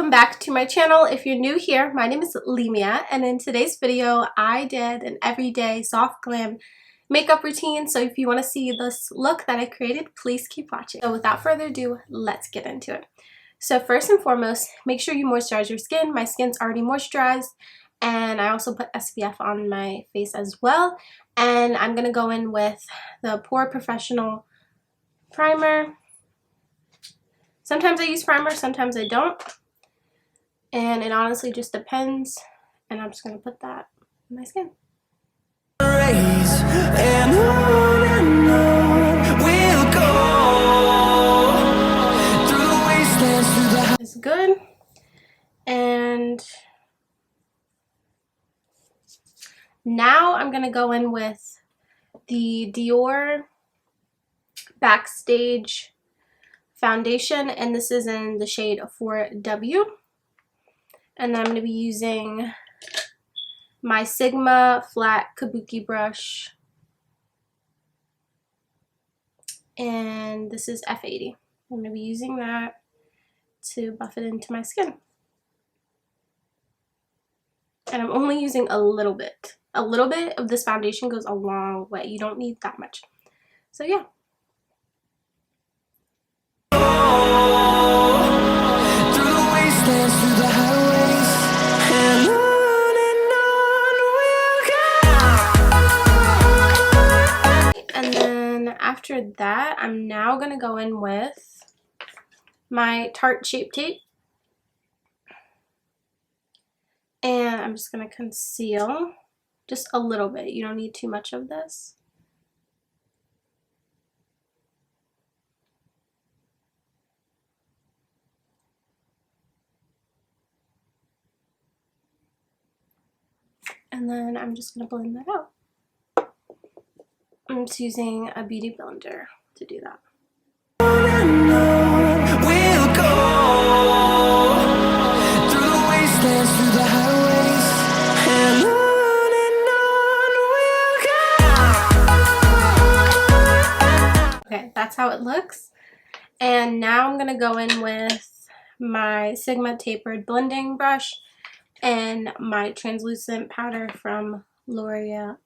welcome back to my channel. If you're new here, my name is Lemia, and in today's video I did an everyday soft glam makeup routine. So if you want to see this look that I created, please keep watching. So without further ado, let's get into it. So first and foremost, make sure you moisturize your skin. My skin's already moisturized, and I also put SPF on my face as well. And I'm going to go in with the Pore Professional primer. Sometimes I use primer, sometimes I don't. And it honestly just depends. And I'm just going to put that on my skin. It's good. And now I'm going to go in with the Dior Backstage foundation, and this is in the shade 4W. And then I'm going to be using my Sigma flat kabuki brush, and this is F80. I'm going to be using that to buff it into my skin. And I'm only using a little bit. A little bit of this foundation goes a long way. You don't need that much. So yeah. And then after that, I'm now going to go in with my Tarte Shape Tape. And I'm just going to conceal just a little bit. You don't need too much of this. And then I'm just going to blend that out. I'm just using a beauty blender to do that. Okay, that's how it looks. And now I'm going to go in with my Sigma tapered blending brush and my translucent powder from Laura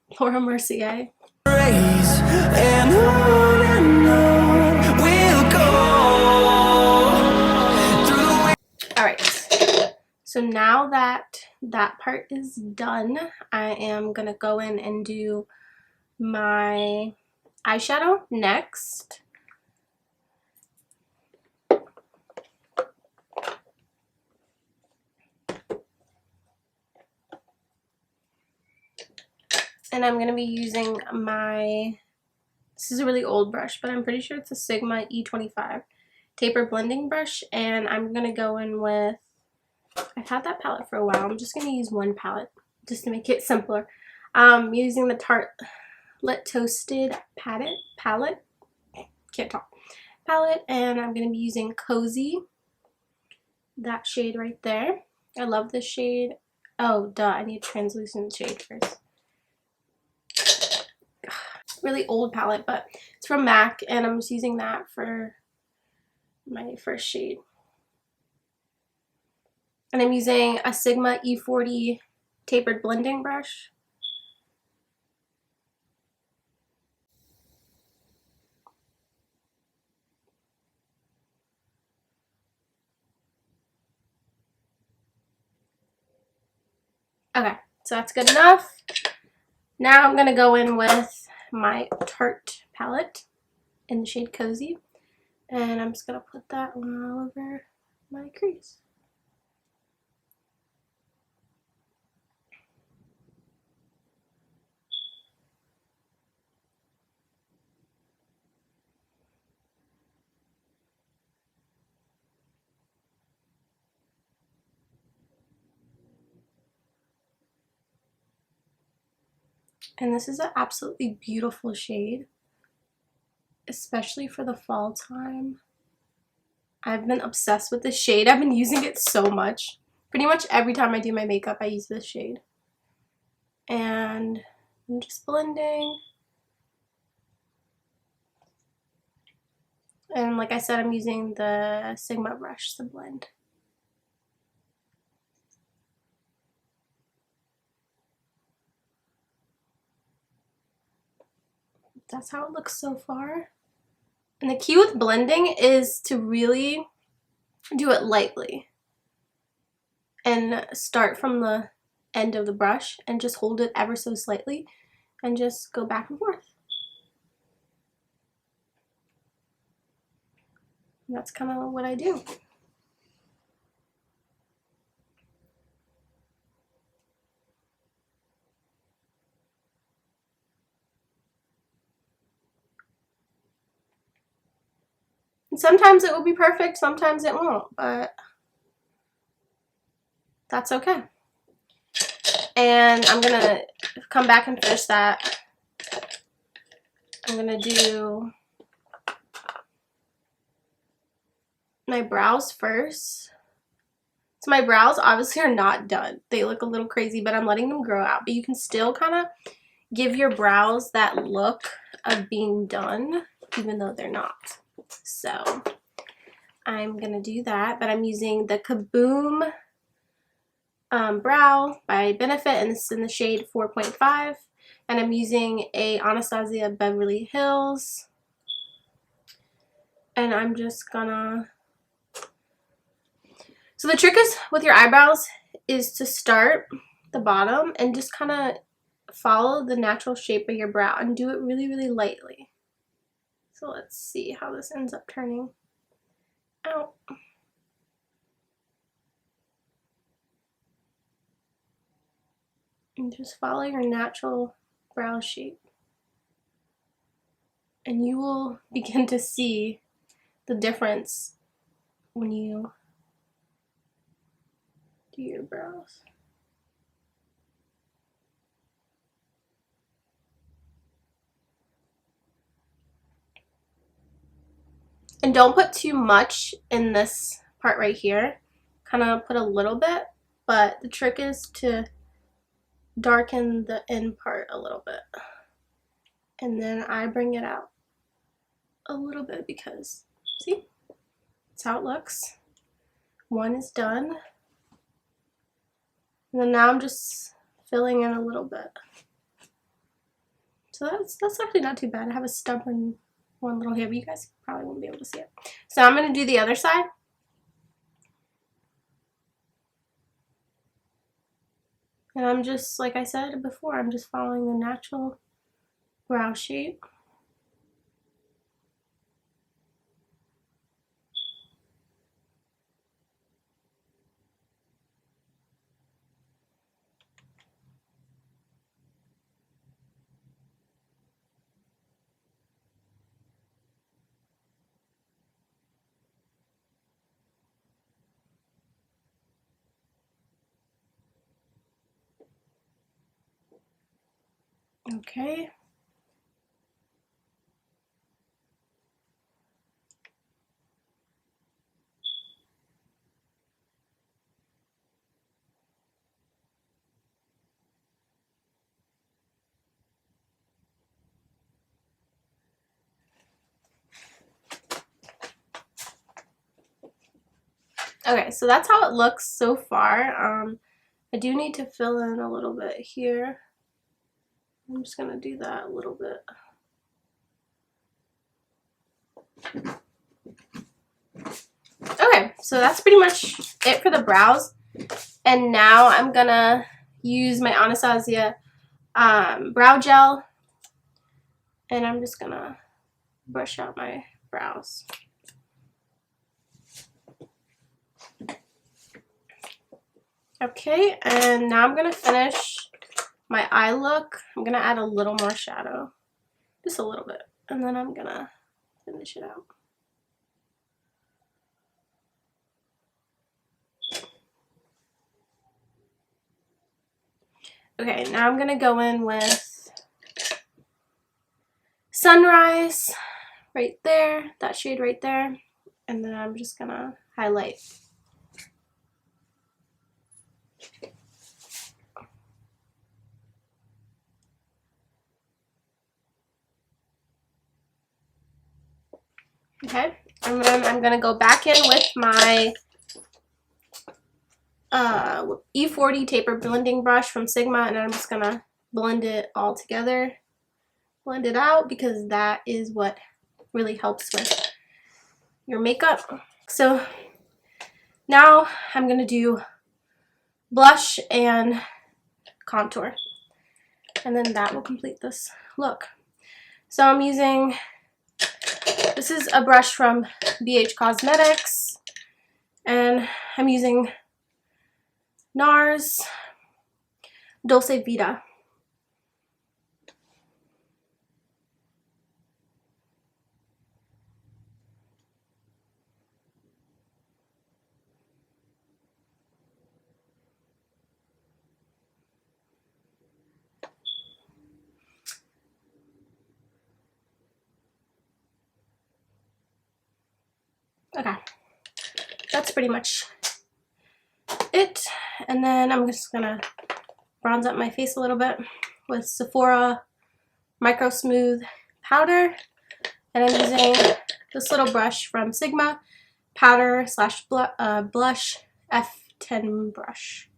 Mercier. Alright, so now that that part is done, I am going to go in and do my eyeshadow next. And I'm going to be using my, this is a really old brush, but I'm pretty sure it's a Sigma E25 taper blending brush. And I'm going to go in with, I've had that palette for a while. I'm just going to use one palette just to make it simpler. Using the Tarte Lit Toasted palette. Can't talk. Palette. And I'm going to be using Cozy. That shade right there. I love this shade. Oh, duh. I need a translucent shade first. Really old palette, but it's from MAC, and I'm just using that for my first shade. And I'm using a Sigma E40 tapered blending brush. Okay, so that's good enough. Now I'm going to go in with my Tarte palette in the shade Cozy, and I'm just going to put that all over my crease. And this is an absolutely beautiful shade, especially for the fall time. I've been obsessed with this shade. I've been using it so much. Pretty much every time I do my makeup, I use this shade. And I'm just blending. And like I said, I'm using the Sigma brush to blend. That's how it looks so far. And the key with blending is to really do it lightly and start from the end of the brush and just hold it ever so slightly and just go back and forth. And that's kind of what I do. And sometimes it will be perfect, sometimes it won't, but that's okay. And I'm gonna come back and finish that. I'm gonna do my brows first. So my brows obviously are not done. They look a little crazy, but I'm letting them grow out. But you can still kind of give your brows that look of being done, even though they're not. So I'm gonna do that, but I'm using the Kaboom brow by Benefit, and this is in the shade 4.5, and I'm using a Anastasia Beverly Hills, and I'm just gonna, so the trick is with your eyebrows is to start the bottom and just kind of follow the natural shape of your brow and do it really, really lightly. So let's see how this ends up turning out. And just follow your natural brow shape. And you will begin to see the difference when you do your brows. And don't put too much in this part right here. Kind of put a little bit, but the trick is to darken the end part a little bit. And then I bring it out a little bit because, see, that's how it looks. One is done. And then now I'm just filling in a little bit. So that's actually not too bad. I have a stubborn one little hair, but you guys probably won't be able to see it. So I'm going to do the other side. And I'm just, like I said before, I'm just following the natural brow shape. Okay. Okay, so that's how it looks so far. I do need to fill in a little bit here. I'm just gonna do that a little bit. Okay, so that's pretty much it for the brows. And now I'm gonna use my Anastasia brow gel, and I'm just gonna brush out my brows. Okay, and now I'm gonna finish my eye look. I'm gonna add a little more shadow, just a little bit, and then I'm gonna finish it out. Okay, now I'm gonna go in with Sunrise right there, that shade right there, and then I'm just gonna highlight. Okay, and then I'm going to go back in with my E40 taper blending brush from Sigma, and I'm just going to blend it all together. Blend it out because that is what really helps with your makeup. So now I'm going to do blush and contour, and then that will complete this look. So I'm using, this is a brush from BH Cosmetics, and I'm using NARS Dulce Vita. Okay, that's pretty much it. And then I'm just gonna bronze up my face a little bit with Sephora Micro Smooth powder, and I'm using this little brush from Sigma, powder slash blush F10 brush.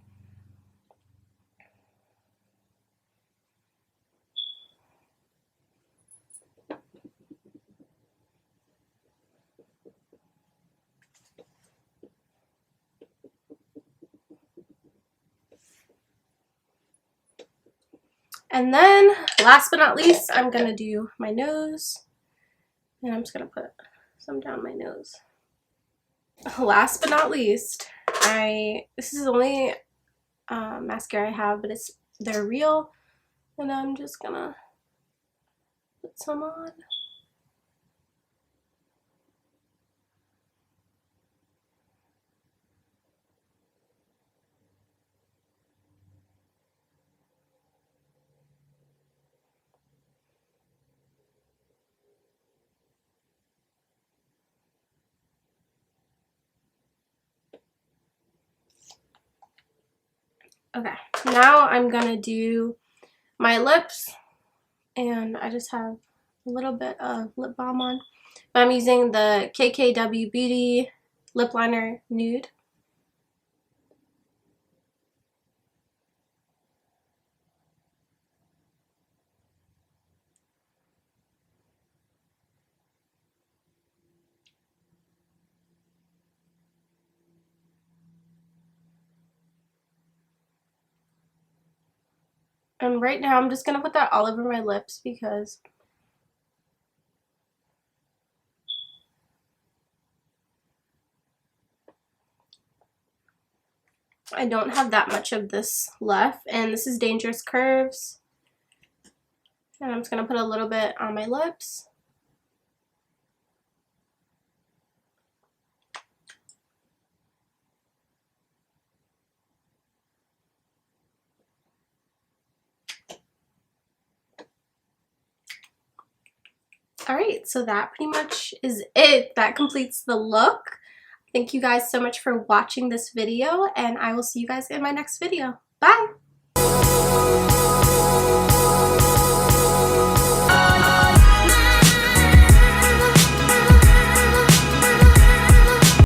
And then, last but not least, I'm gonna do my nose, and I'm just gonna put some down my nose. Last but not least, this is the only mascara I have, but they're real, and I'm just gonna put some on. Okay, now I'm gonna do my lips, and I just have a little bit of lip balm on, but I'm using the KKW Beauty Lip Liner Nude. And right now I'm just gonna put that all over my lips because I don't have that much of this left, and this is Dangerous Curves, and I'm just gonna put a little bit on my lips. Alright, so that pretty much is it. That completes the look. Thank you guys so much for watching this video, and I will see you guys in my next video. Bye!